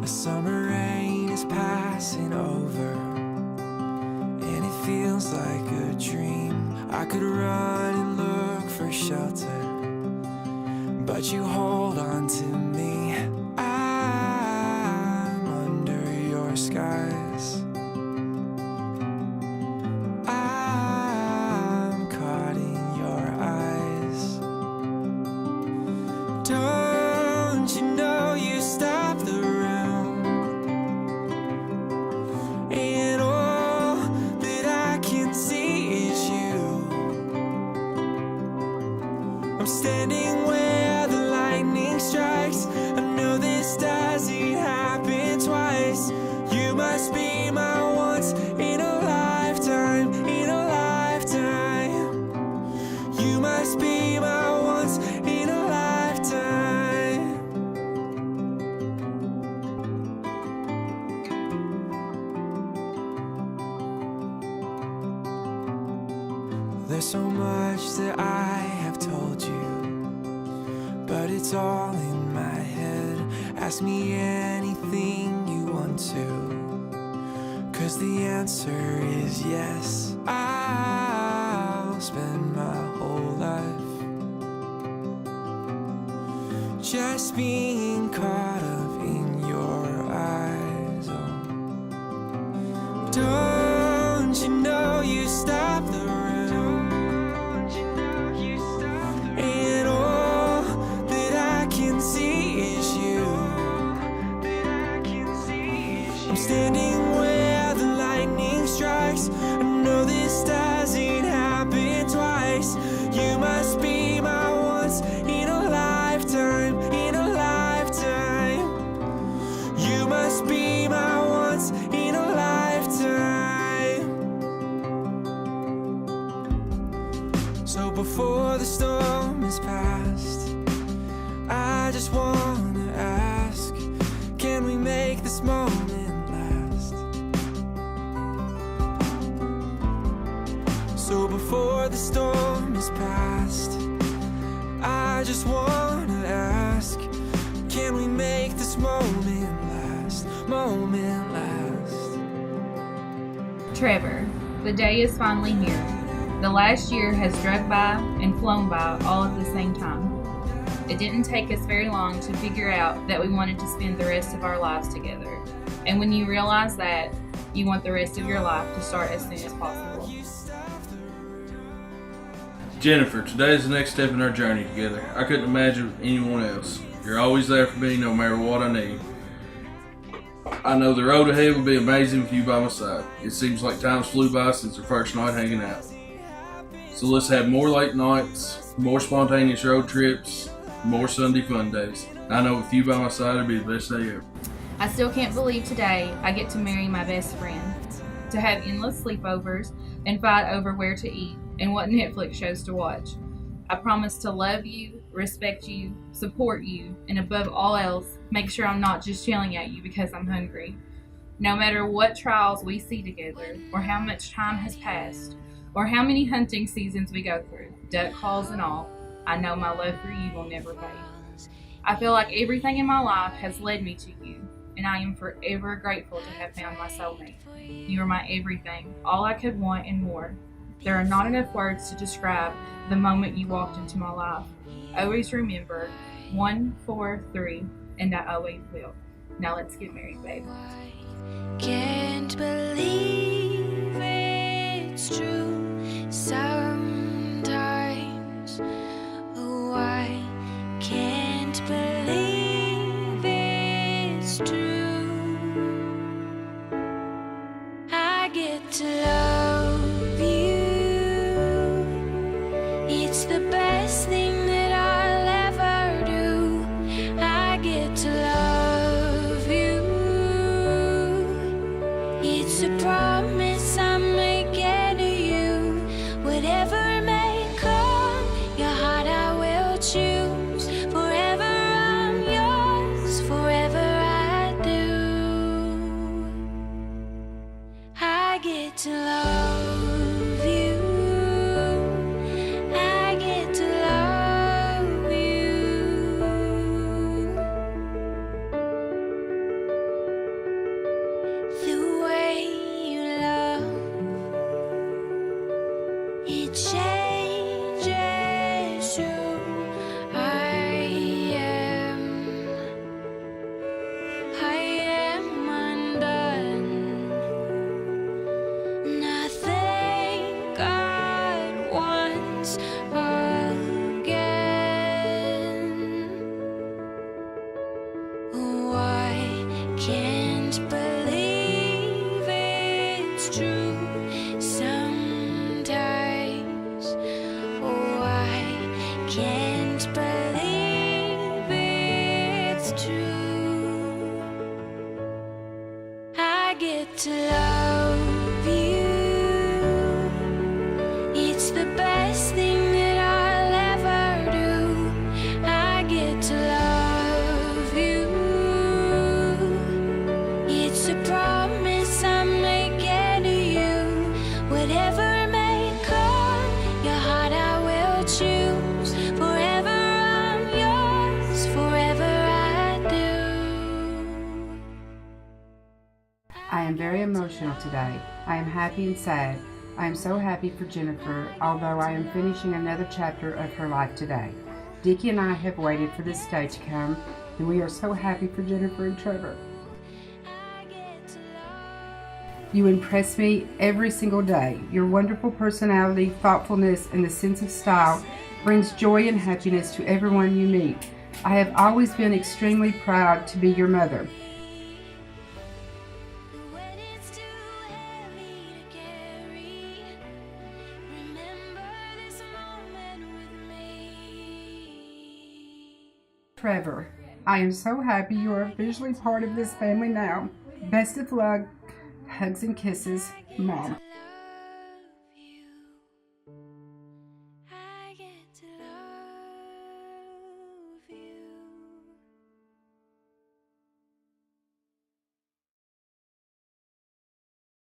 summer rain is passing over, and it feels like a dream. I could run and look for shelter, but you hold on to me. I'm under your skies. I'm caught in your eyes. Don't you know you stop the room, and all that I can see is you. I'm standing where the lightning strikes. I know this doesn't happen twice. You must be my once in a lifetime, in a lifetime. You must be my once in a lifetime. There's so much that I have told you, but it's all in my head. Ask me anything you want to, 'cause the answer is yes. I'll spend my whole life just being caught up in your eyes. Oh. Don't you know you stop the room, and all that I can see is you. I'm standing where the lightning strikes. I know this doesn't happen twice. You must be my once in a lifetime, in a lifetime. You must be my once in a lifetime. So before the storm is past, I just wanna ask, can we make this moment last? So before the storm is past, I just wanna ask, can we make this moment last? Moment last. Trevor, the day is finally here. The last year has dragged by and flown by all at the same time. It didn't take us very long to figure out that we wanted to spend the rest of our lives together. And when you realize that, you want the rest of your life to start as soon as possible. Jennifer, today is the next step in our journey together. I couldn't imagine anyone else. You're always there for me no matter what I need. I know the road ahead will be amazing with you by my side. It seems like time's flew by since our first night hanging out. So let's have more late nights, more spontaneous road trips, more Sunday fun days. I know with you by my side, it'll be the best day ever. I still can't believe today I get to marry my best friend, to have endless sleepovers and fight over where to eat and what Netflix shows to watch. I promise to love you, respect you, support you, and above all else, make sure I'm not just yelling at you because I'm hungry. No matter what trials we see together, or how much time has passed, or how many hunting seasons we go through, duck calls and all, I know my love for you will never fade. I feel like everything in my life has led me to you, and I am forever grateful to have found my soulmate. You are my everything, all I could want and more. There are not enough words to describe the moment you walked into my life. Always remember 1, 4, 3, and I always will. Now let's get married, babe. Can't believe it's true sometimes. Oh, I can't believe it's true. I get to love you. It's the best thing that I'll ever do. I get to love you. It's a promise I'm making to you. Whatever may come, your heart I will choose. Forever I'm am very emotional today. I am happy and sad. I am so happy for Jennifer, although I am finishing another chapter of her life today. Dickie and I have waited for this day to come, and we are so happy for Jennifer and Trevor. You impress me every single day. Your wonderful personality, thoughtfulness, and the sense of style brings joy and happiness to everyone you meet. I have always been extremely proud to be your mother. Trevor, I am so happy you are officially part of this family now. Best of luck. Hugs and kisses, Mom.